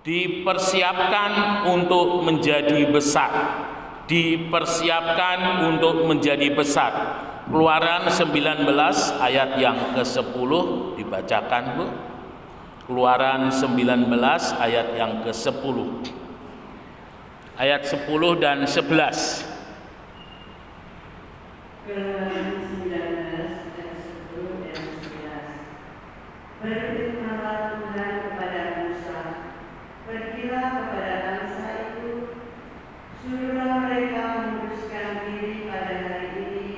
dipersiapkan untuk menjadi besar, dipersiapkan untuk menjadi besar. Keluaran 19 ayat yang ke-10 dibacakan, Bu. Keluaran 19 ayat yang ke-10. Ayat 10 dan 11. Keluaran 19 ayat 10 dan 11. Berfirmanlah Tuhan kepada Musa, pergilah kepada bangsa itu, suruhlah mereka menguduskan diri pada hari ini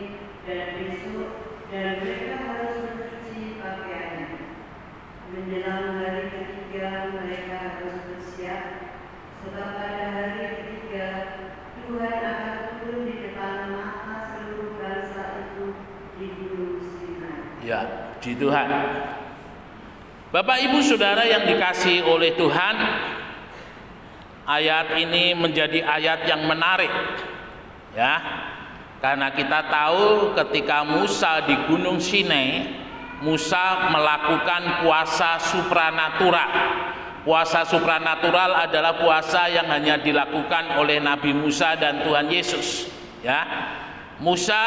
dan besok, dan mereka harus mencuci pakaiannya. Menjelang hari ketiga mereka harus bersiap, sebab pada hari ketiga Tuhan akan turun di depan mata seluruh bangsa itu di Gunung Sinai. Ya, di Tuhan. Bapak Ibu Saudara yang dikasihi oleh Tuhan, ayat ini menjadi ayat yang menarik, ya, karena kita tahu ketika Musa di Gunung Sinai, Musa melakukan puasa supranatural. Puasa supranatural adalah puasa yang hanya dilakukan oleh Nabi Musa dan Tuhan Yesus, ya. Musa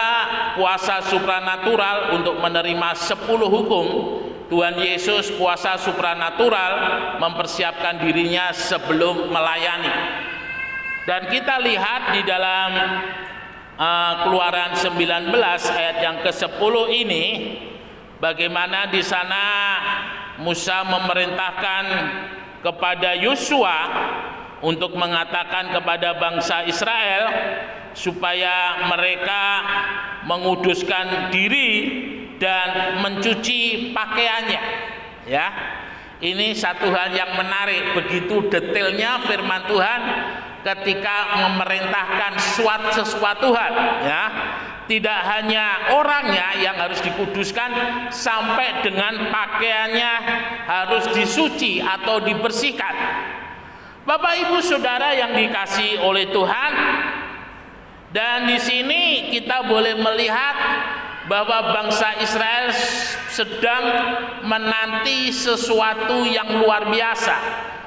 puasa supranatural untuk menerima 10 hukum. Tuhan Yesus puasa supranatural mempersiapkan dirinya sebelum melayani. Dan kita lihat di dalam Keluaran 19 ayat yang ke-10 ini, bagaimana di sana Musa memerintahkan kepada Yosua untuk mengatakan kepada bangsa Israel supaya mereka menguduskan diri dan mencuci pakaiannya, ya. Ini satu hal yang menarik, begitu detailnya firman Tuhan ketika memerintahkan sesuatu hal, ya. Tidak hanya orangnya yang harus dikuduskan, sampai dengan pakaiannya harus disuci atau dibersihkan. Bapak Ibu Saudara yang dikasihi oleh Tuhan, dan di sini kita boleh melihat bahwa bangsa Israel sedang menanti sesuatu yang luar biasa,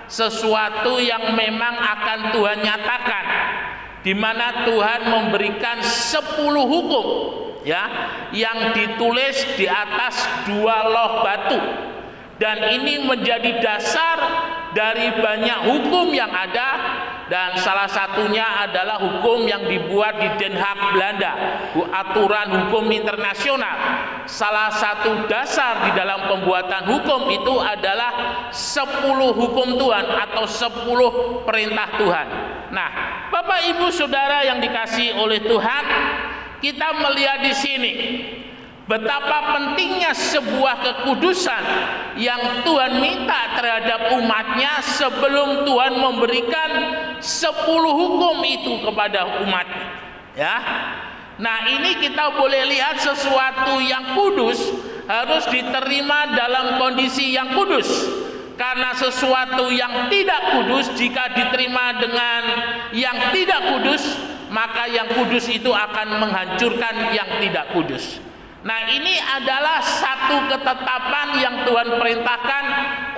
sesuatu yang memang akan Tuhan nyatakan, di mana Tuhan memberikan 10 hukum, ya, yang ditulis di atas 2 loh batu, dan ini menjadi dasar dari banyak hukum yang ada. Dan salah satunya adalah hukum yang dibuat di Den Haag, Belanda, aturan hukum internasional. Salah satu dasar di dalam pembuatan hukum itu adalah 10 hukum Tuhan atau 10 perintah Tuhan. Nah, Bapak Ibu Saudara yang dikasihi oleh Tuhan, kita melihat di sini betapa pentingnya sebuah kekudusan yang Tuhan minta terhadap umatnya sebelum Tuhan memberikan 10 hukum itu kepada umatnya, ya. Nah, ini kita boleh lihat sesuatu yang kudus harus diterima dalam kondisi yang kudus, karena sesuatu yang tidak kudus jika diterima dengan yang tidak kudus, maka yang kudus itu akan menghancurkan yang tidak kudus. Nah, ini adalah satu ketetapan yang Tuhan perintahkan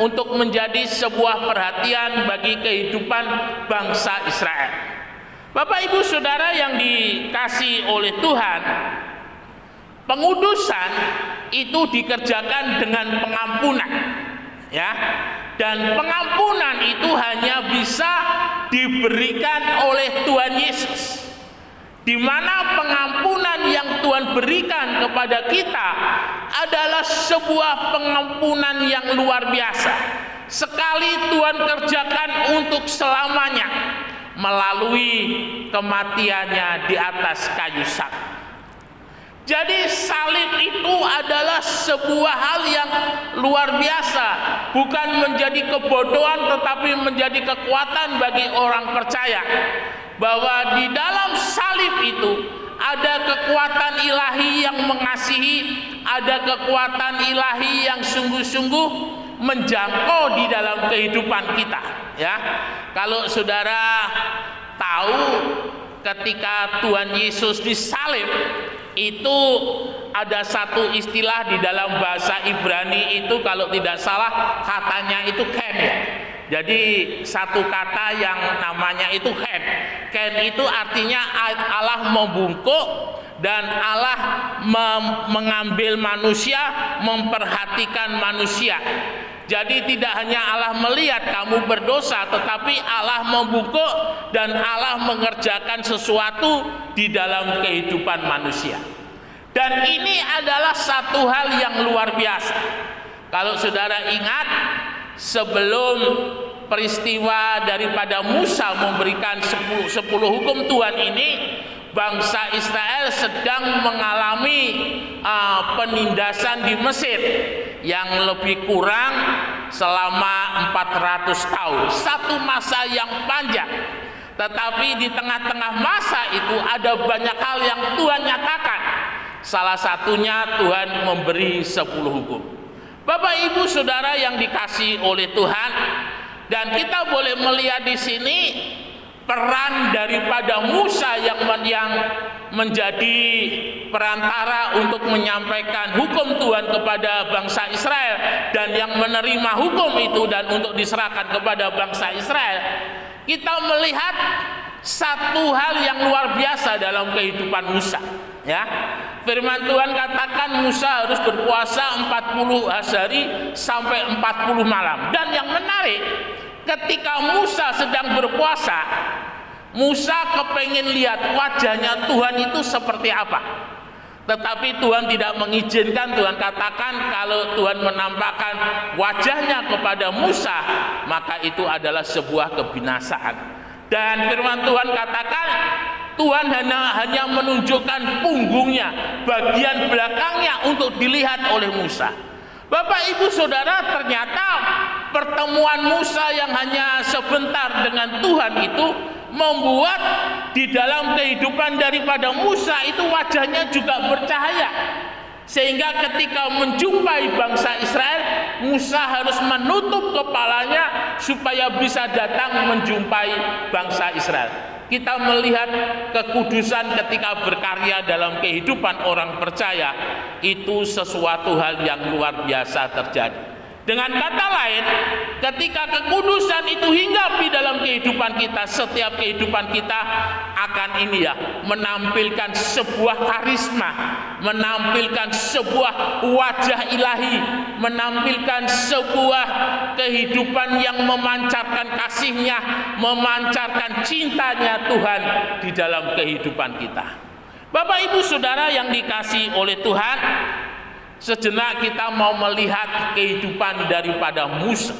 untuk menjadi sebuah perhatian bagi kehidupan bangsa Israel. Bapak Ibu Saudara yang dikasihi oleh Tuhan, pengudusan itu dikerjakan dengan pengampunan, ya. Dan pengampunan itu hanya bisa diberikan oleh Tuhan Yesus, di mana pengampunan yang Tuhan berikan kepada kita adalah sebuah pengampunan yang luar biasa. Sekali Tuhan kerjakan untuk selamanya melalui kematiannya di atas kayu salib. Jadi salib itu adalah sebuah hal yang luar biasa, bukan menjadi kebodohan tetapi menjadi kekuatan bagi orang percaya, bahwa di dalam salib itu ada kekuatan ilahi yang mengasihi, ada kekuatan ilahi yang sungguh-sungguh menjangkau di dalam kehidupan kita, ya. Kalau saudara tahu ketika Tuhan Yesus disalib, itu ada satu istilah di dalam bahasa Ibrani itu, kalau tidak salah katanya itu kem, ya. Jadi satu kata yang namanya itu ken. Ken itu artinya Allah membungkuk dan Allah mengambil manusia, memperhatikan manusia. Jadi tidak hanya Allah melihat kamu berdosa, tetapi Allah membungkuk dan Allah mengerjakan sesuatu di dalam kehidupan manusia. Dan ini adalah satu hal yang luar biasa. Kalau saudara ingat, sebelum peristiwa daripada Musa memberikan 10 hukum Tuhan ini, bangsa Israel sedang mengalami penindasan di Mesir yang lebih kurang selama 400 tahun. Satu masa yang panjang. Tetapi di tengah-tengah masa itu ada banyak hal yang Tuhan nyatakan. Salah satunya Tuhan memberi 10 hukum. Bapak Ibu Saudara yang dikasihi oleh Tuhan, dan kita boleh melihat di sini peran daripada Musa yang menjadi perantara untuk menyampaikan hukum Tuhan kepada bangsa Israel, dan yang menerima hukum itu dan untuk diserahkan kepada bangsa Israel. Kita melihat satu hal yang luar biasa dalam kehidupan Musa, ya. Firman Tuhan katakan Musa harus berpuasa 40 hari sampai 40 malam. Dan yang menarik, ketika Musa sedang berpuasa, Musa kepengen lihat wajahnya Tuhan itu seperti apa. Tetapi Tuhan tidak mengizinkan. Tuhan katakan kalau Tuhan menampakkan wajahnya kepada Musa, maka itu adalah sebuah kebinasaan. Dan firman Tuhan katakan Tuhan hanya menunjukkan punggungnya, bagian belakangnya untuk dilihat oleh Musa. Bapak Ibu Saudara, ternyata pertemuan Musa yang hanya sebentar dengan Tuhan itu membuat di dalam kehidupan daripada Musa itu wajahnya juga bercahaya. Sehingga ketika menjumpai bangsa Israel, Musa harus menutup kepalanya supaya bisa datang menjumpai bangsa Israel. Kita melihat kekudusan ketika berkarya dalam kehidupan orang percaya, itu sesuatu hal yang luar biasa terjadi. Dengan kata lain, ketika kekudusan itu hinggap di dalam kehidupan kita, setiap kehidupan kita akan menampilkan sebuah karisma, menampilkan sebuah wajah ilahi, menampilkan sebuah kehidupan yang memancarkan kasih-Nya, memancarkan cintanya Tuhan di dalam kehidupan kita. Bapak Ibu Saudara yang dikasihi oleh Tuhan, sejenak kita mau melihat kehidupan daripada Musa.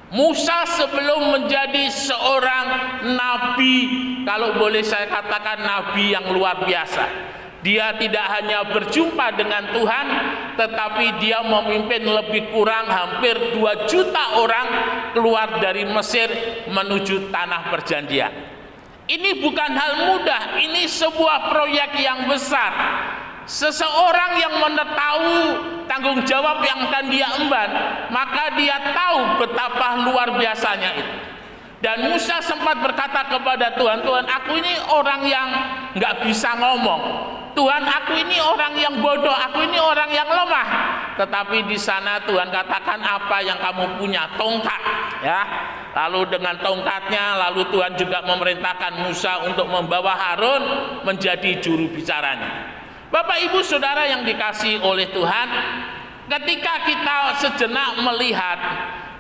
Musa sebelum menjadi seorang nabi, kalau boleh saya katakan nabi yang luar biasa. Dia tidak hanya berjumpa dengan Tuhan, tetapi dia memimpin lebih kurang hampir 2 juta orang keluar dari Mesir menuju tanah perjanjian. Ini bukan hal mudah, ini sebuah proyek yang besar. Seseorang yang tahu tanggung jawab yang akan dia emban, maka dia tahu betapa luar biasanya itu. Dan Musa sempat berkata kepada Tuhan, Tuhan, aku ini orang yang nggak bisa ngomong. Tuhan, aku ini orang yang bodoh, aku ini orang yang lemah. Tetapi di sana Tuhan katakan, apa yang kamu punya? Tongkat, ya. Lalu dengan tongkatnya, lalu Tuhan juga memerintahkan Musa untuk membawa Harun menjadi juru bicaranya. Bapak Ibu Saudara yang dikasihi oleh Tuhan, ketika kita sejenak melihat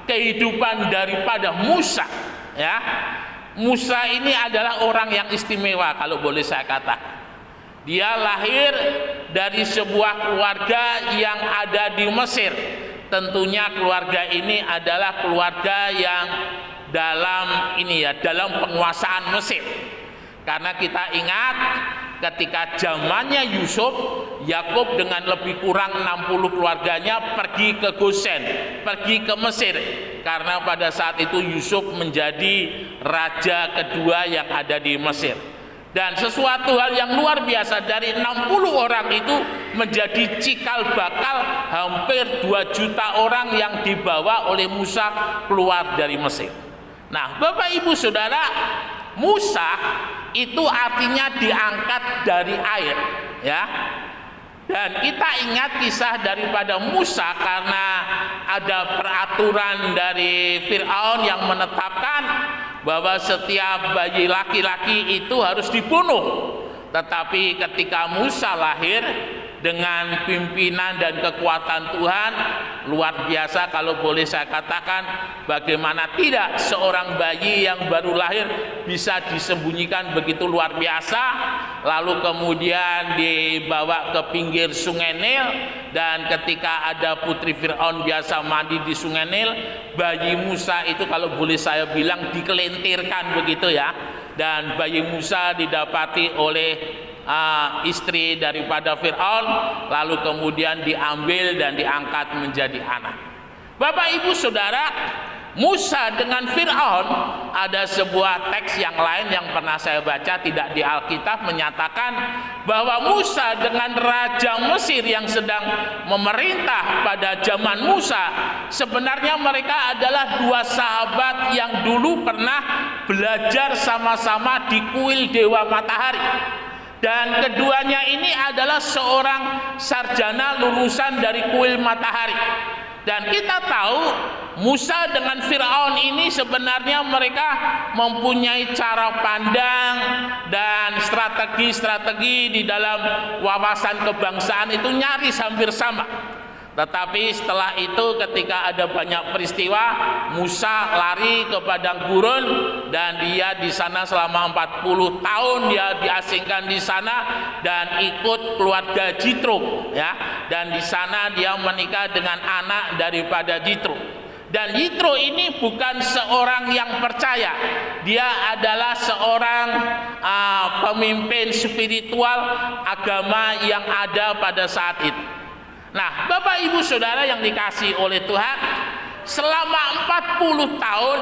kehidupan daripada Musa, ya, Musa ini adalah orang yang istimewa kalau boleh saya katakan. Dia lahir dari sebuah keluarga yang ada di Mesir. Tentunya keluarga ini adalah keluarga yang dalam penguasaan Mesir. Karena kita ingat ketika zamannya Yusuf, Yakub dengan lebih kurang 60 keluarganya pergi ke Gosen, pergi ke Mesir. Karena pada saat itu Yusuf menjadi raja kedua yang ada di Mesir. Dan sesuatu hal yang luar biasa, dari 60 orang itu menjadi cikal bakal hampir 2 juta orang yang dibawa oleh Musa keluar dari Mesir. Nah, Bapak Ibu Saudara, Musa itu artinya diangkat dari air, ya. Dan kita ingat kisah daripada Musa karena ada peraturan dari Fir'aun yang menetapkan bahwa setiap bayi laki-laki itu harus dibunuh. Tetapi ketika Musa lahir dengan pimpinan dan kekuatan Tuhan luar biasa, kalau boleh saya katakan, bagaimana tidak seorang bayi yang baru lahir bisa disembunyikan begitu luar biasa, lalu kemudian dibawa ke pinggir sungai Nil, dan ketika ada putri Fir'aun biasa mandi di sungai Nil, bayi Musa itu kalau boleh saya bilang dikelentirkan begitu ya, dan bayi Musa didapati oleh istri daripada Fir'aun, lalu kemudian diambil dan diangkat menjadi anak. Bapak Ibu Saudara, Musa dengan Fir'aun, ada sebuah teks yang lain yang pernah saya baca tidak di Alkitab, menyatakan bahwa Musa dengan Raja Mesir yang sedang memerintah pada zaman Musa, sebenarnya mereka adalah dua sahabat yang dulu pernah belajar sama-sama di kuil Dewa Matahari. Dan keduanya ini adalah seorang sarjana lulusan dari kuil Matahari. Dan kita tahu Musa dengan Fir'aun ini sebenarnya mereka mempunyai cara pandang dan strategi-strategi di dalam wawasan kebangsaan itu nyaris hampir sama. Tetapi setelah itu ketika ada banyak peristiwa, Musa lari ke padang gurun dan dia di sana selama 40 tahun dia diasingkan di sana dan ikut keluarga Jitro ya. Dan di sana dia menikah dengan anak daripada Jitro. Dan Jitro ini bukan seorang yang percaya. Dia adalah seorang pemimpin spiritual agama yang ada pada saat itu. Nah, Bapak Ibu Saudara yang dikasihi oleh Tuhan, selama 40 tahun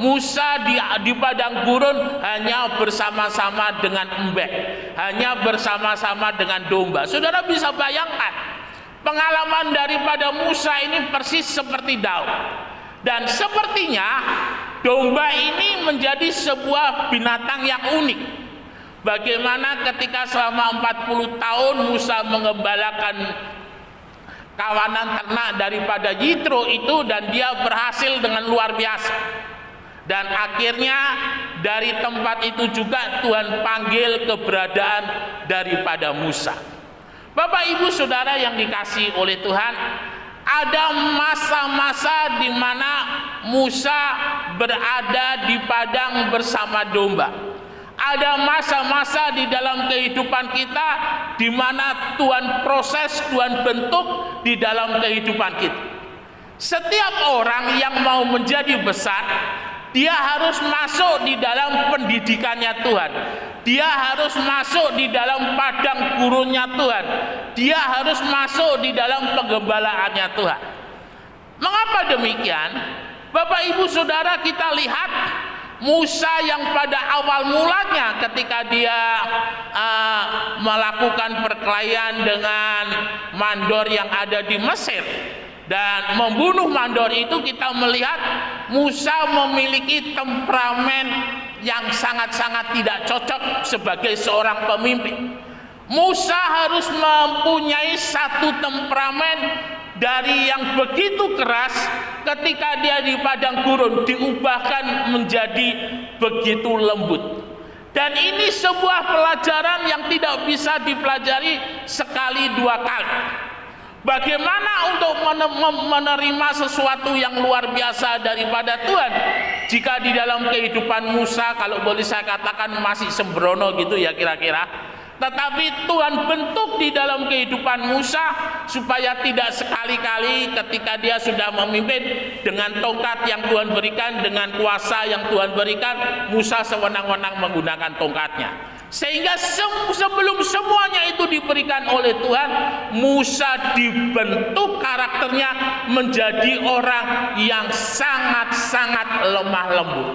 Musa di padang gurun hanya bersama-sama dengan embek, hanya bersama-sama dengan domba. Saudara bisa bayangkan pengalaman daripada Musa ini persis seperti Daud. Dan sepertinya domba ini menjadi sebuah binatang yang unik. Bagaimana ketika selama 40 tahun Musa mengembalakan kawanan ternak daripada Jitro itu, dan dia berhasil dengan luar biasa. Dan akhirnya dari tempat itu juga Tuhan panggil keberadaan daripada Musa. Bapak Ibu Saudara yang dikasihi oleh Tuhan, ada masa-masa di mana Musa berada di padang bersama domba. Ada masa-masa di dalam kehidupan kita di mana Tuhan proses, Tuhan bentuk di dalam kehidupan kita. Setiap orang yang mau menjadi besar, dia harus masuk di dalam pendidikannya Tuhan. Dia harus masuk di dalam padang gurunnya Tuhan. Dia harus masuk di dalam penggembalaannya Tuhan. Mengapa demikian? Bapak Ibu Saudara, kita lihat Musa yang pada awal mulanya ketika dia melakukan perkelahian dengan mandor yang ada di Mesir dan membunuh mandor itu, kita melihat Musa memiliki temperamen yang sangat-sangat tidak cocok sebagai seorang pemimpin. Musa harus mempunyai satu temperamen dari yang begitu keras, ketika dia di padang gurun diubahkan menjadi begitu lembut. Dan ini sebuah pelajaran yang tidak bisa dipelajari sekali dua kali. Bagaimana untuk menerima sesuatu yang luar biasa daripada Tuhan, jika di dalam kehidupan Musa, kalau boleh saya katakan, masih sembrono gitu ya kira-kira. Tetapi Tuhan bentuk di dalam kehidupan Musa supaya tidak sekali-kali ketika dia sudah memimpin dengan tongkat yang Tuhan berikan, dengan kuasa yang Tuhan berikan, Musa sewenang-wenang menggunakan tongkatnya. Sehingga sebelum semuanya itu diberikan oleh Tuhan, Musa dibentuk karakternya menjadi orang yang sangat-sangat lemah lembut.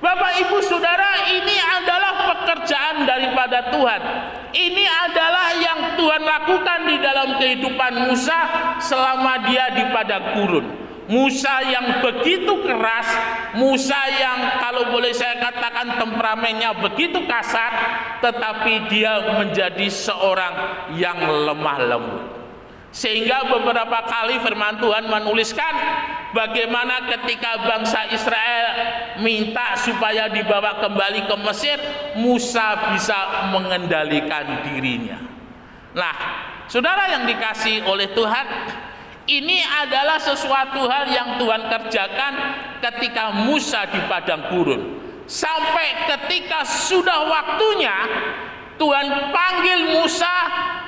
Bapak Ibu Saudara, ini adalah pekerjaan daripada Tuhan. Ini adalah yang Tuhan lakukan di dalam kehidupan Musa selama dia di padang gurun. Musa yang begitu keras, Musa yang kalau boleh saya katakan temperamennya begitu kasar, tetapi dia menjadi seorang yang lemah lembut. Sehingga beberapa kali firman Tuhan menuliskan bagaimana ketika bangsa Israel minta supaya dibawa kembali ke Mesir, Musa bisa mengendalikan dirinya. Nah, saudara yang dikasihi oleh Tuhan, ini adalah sesuatu hal yang Tuhan kerjakan ketika Musa di padang gurun. Sampai ketika sudah waktunya, Tuhan panggil Musa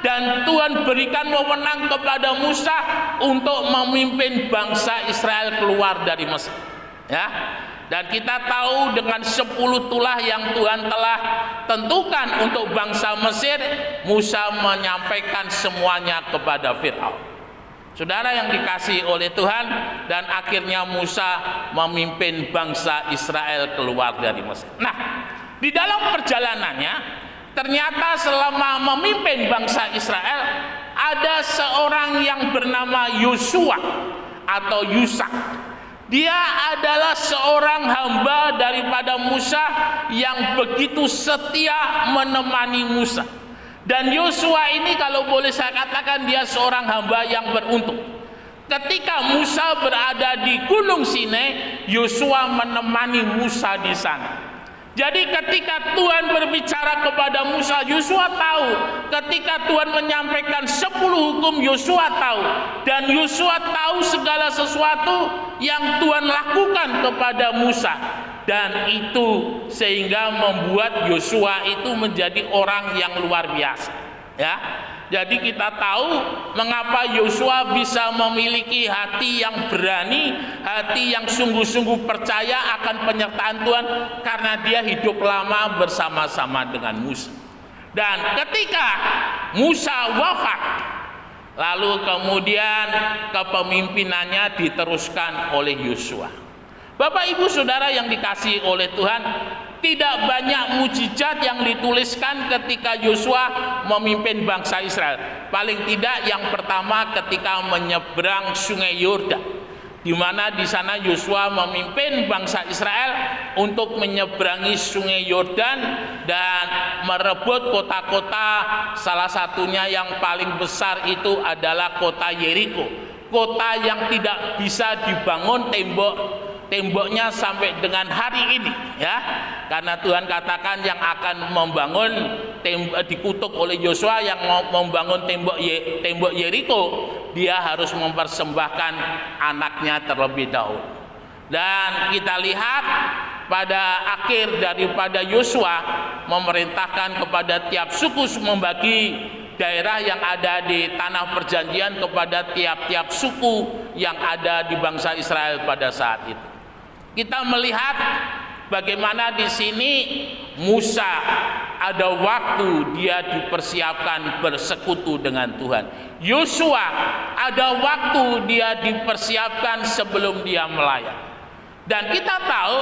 dan Tuhan berikan wewenang kepada Musa untuk memimpin bangsa Israel keluar dari Mesir. Ya. Dan kita tahu dengan 10 tulah yang Tuhan telah tentukan untuk bangsa Mesir, Musa menyampaikan semuanya kepada Firaun. Saudara yang dikasihi oleh Tuhan, dan akhirnya Musa memimpin bangsa Israel keluar dari Mesir. Nah, di dalam perjalanannya ternyata selama memimpin bangsa Israel ada seorang yang bernama Yosua atau Yusak. Dia adalah seorang hamba daripada Musa yang begitu setia menemani Musa. Dan Yosua ini kalau boleh saya katakan dia seorang hamba yang beruntung. Ketika Musa berada di Gunung Sinai, Yosua menemani Musa di sana. Jadi ketika Tuhan berbicara kepada Musa, Yosua tahu. Ketika Tuhan menyampaikan 10 hukum, Yosua tahu. Dan Yosua tahu segala sesuatu yang Tuhan lakukan kepada Musa. Dan itu sehingga membuat Yosua itu menjadi orang yang luar biasa. Ya. Jadi kita tahu mengapa Yosua bisa memiliki hati yang berani, hati yang sungguh-sungguh percaya akan penyertaan Tuhan, karena dia hidup lama bersama-sama dengan Musa. Dan ketika Musa wafat, lalu kemudian kepemimpinannya diteruskan oleh Yosua. Bapak Ibu Saudara yang dikasihi oleh Tuhan, tidak banyak mujizat yang dituliskan ketika Yosua memimpin bangsa Israel. Paling tidak yang pertama ketika menyeberang Sungai Yordan, di mana di sana Yosua memimpin bangsa Israel untuk menyeberangi Sungai Yordan dan merebut kota-kota. Salah satunya yang paling besar itu adalah kota Yeriko, kota yang tidak bisa dibangun temboknya sampai dengan hari ini, ya, karena Tuhan katakan yang akan membangun dikutuk oleh Yosua yang mau membangun tembok Yeriko, dia harus mempersembahkan anaknya terlebih dahulu. Dan kita lihat pada akhir daripada Yosua memerintahkan kepada tiap suku membagi daerah yang ada di tanah perjanjian kepada tiap-tiap suku yang ada di bangsa Israel pada saat itu. Kita melihat bagaimana di sini Musa ada waktu dia dipersiapkan bersekutu dengan Tuhan. Yosua ada waktu dia dipersiapkan sebelum dia melayani. Dan kita tahu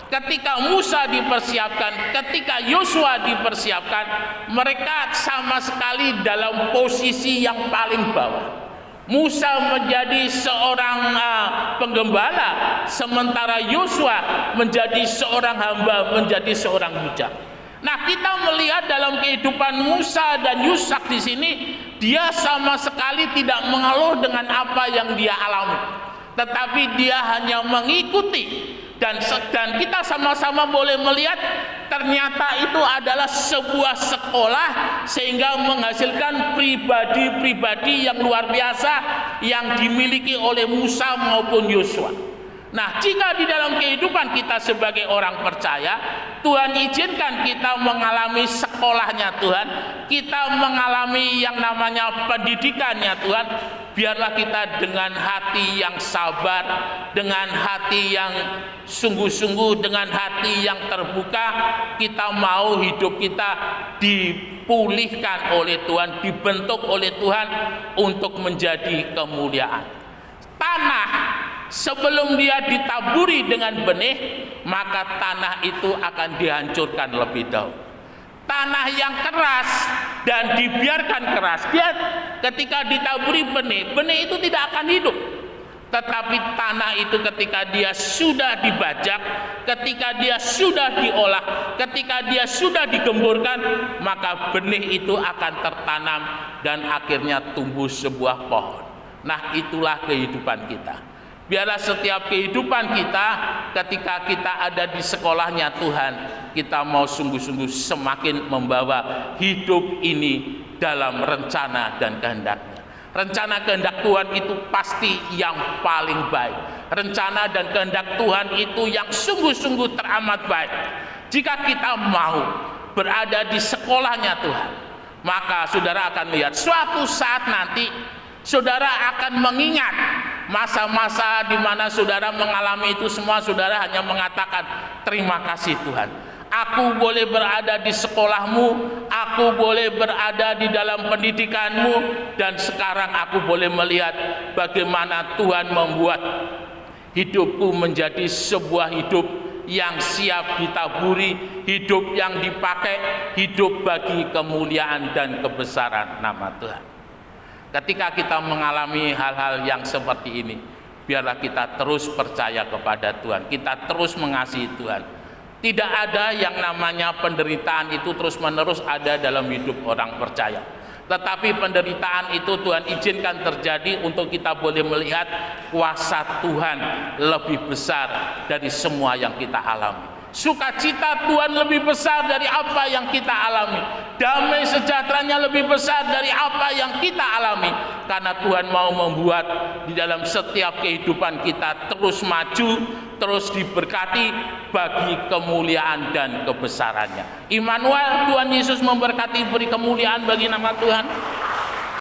ketika Musa dipersiapkan, ketika Yosua dipersiapkan, mereka sama sekali dalam posisi yang paling bawah. Musa menjadi seorang penggembala, sementara Yosua menjadi seorang hamba, menjadi seorang bujang. Nah, kita melihat dalam kehidupan Musa dan Yusak di sini, dia sama sekali tidak mengeluh dengan apa yang dia alami, tetapi dia hanya mengikuti. Dan kita sama-sama boleh melihat ternyata itu adalah sebuah sekolah sehingga menghasilkan pribadi-pribadi yang luar biasa yang dimiliki oleh Musa maupun Yosua. Nah, jika di dalam kehidupan kita sebagai orang percaya, Tuhan izinkan kita mengalami sekolahnya Tuhan, kita mengalami yang namanya pendidikannya Tuhan, biarlah kita dengan hati yang sabar, dengan hati yang sungguh-sungguh, dengan hati yang terbuka, kita mau hidup kita dipulihkan oleh Tuhan, dibentuk oleh Tuhan untuk menjadi kemuliaan. Tanah sebelum dia ditaburi dengan benih, maka tanah itu akan dihancurkan lebih dahulu. Tanah yang keras dan dibiarkan keras, dia ketika ditaburi benih, benih itu tidak akan hidup. Tetapi tanah itu ketika dia sudah dibajak, ketika dia sudah diolah, ketika dia sudah digemburkan, maka benih itu akan tertanam dan akhirnya tumbuh sebuah pohon. Nah, itulah kehidupan kita. Biarlah setiap kehidupan kita, ketika kita ada di sekolahnya Tuhan, kita mau sungguh-sungguh semakin membawa hidup ini dalam rencana dan kehendak-Nya. Rencana kehendak Tuhan itu pasti yang paling baik. Rencana dan kehendak Tuhan itu yang sungguh-sungguh teramat baik. Jika kita mau berada di sekolahnya Tuhan, maka saudara akan lihat suatu saat nanti saudara akan mengingat masa-masa di mana saudara mengalami itu semua. Saudara hanya mengatakan, terima kasih Tuhan, aku boleh berada di sekolahmu, aku boleh berada di dalam pendidikanmu, dan sekarang aku boleh melihat bagaimana Tuhan membuat hidupku menjadi sebuah hidup yang siap ditaburi, hidup yang dipakai, hidup bagi kemuliaan dan kebesaran nama Tuhan. Ketika kita mengalami hal-hal yang seperti ini, biarlah kita terus percaya kepada Tuhan, kita terus mengasihi Tuhan. Tidak ada yang namanya penderitaan itu terus-menerus ada dalam hidup orang percaya. Tetapi penderitaan itu Tuhan izinkan terjadi untuk kita boleh melihat kuasa Tuhan lebih besar dari semua yang kita alami. Sukacita Tuhan lebih besar dari apa yang kita alami. Damai sejahteranya lebih besar dari apa yang kita alami. Karena Tuhan mau membuat di dalam setiap kehidupan kita terus maju, terus diberkati bagi kemuliaan dan kebesarannya. Immanuel, Tuhan Yesus memberkati, beri kemuliaan bagi nama Tuhan.